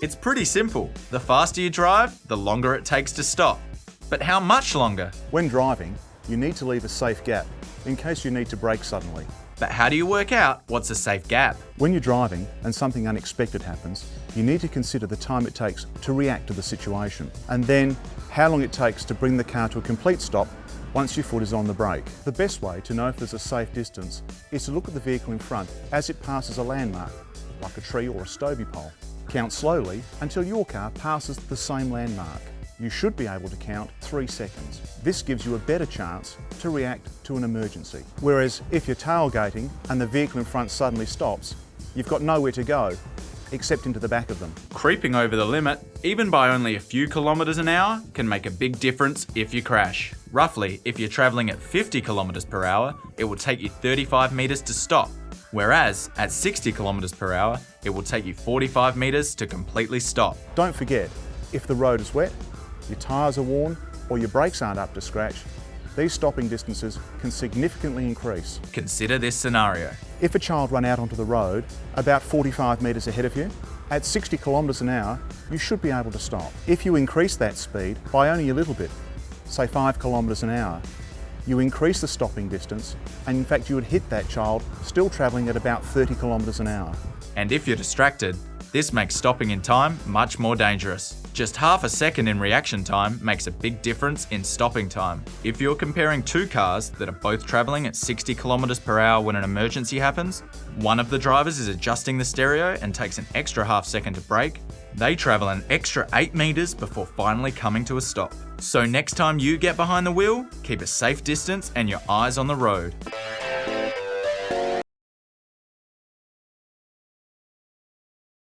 It's pretty simple. The faster you drive, the longer it takes to stop. But how much longer? When driving, you need to leave a safe gap in case you need to brake suddenly. But how do you work out what's a safe gap? When you're driving and something unexpected happens, you need to consider the time it takes to react to the situation, and then how long it takes to bring the car to a complete stop once your foot is on the brake. The best way to know if there's a safe distance is to look at the vehicle in front as it passes a landmark, like a tree or a stovey pole. Count slowly until your car passes the same landmark. You should be able to count 3 seconds. This gives you a better chance to react to an emergency. Whereas if you're tailgating and the vehicle in front suddenly stops, you've got nowhere to go except into the back of them. Creeping over the limit, even by only a few kilometers an hour, can make a big difference if you crash. Roughly, if you're traveling at 50 kilometers per hour, it will take you 35 meters to stop. Whereas at 60 kilometers per hour, it will take you 45 meters to completely stop. Don't forget, if the road is wet, your tyres are worn, or your brakes aren't up to scratch, these stopping distances can significantly increase. Consider this scenario. If a child ran out onto the road about 45 metres ahead of you, at 60 kilometres an hour, you should be able to stop. If you increase that speed by only a little bit, say 5 kilometres an hour, you increase the stopping distance, and in fact you would hit that child still travelling at about 30 kilometres an hour. And if you're distracted, this makes stopping in time much more dangerous. Just half a second in reaction time makes a big difference in stopping time. If you're comparing two cars that are both travelling at 60 kilometers per hour when an emergency happens, one of the drivers is adjusting the stereo and takes an extra half second to brake, they travel an extra 8 meters before finally coming to a stop. So next time you get behind the wheel, keep a safe distance and your eyes on the road.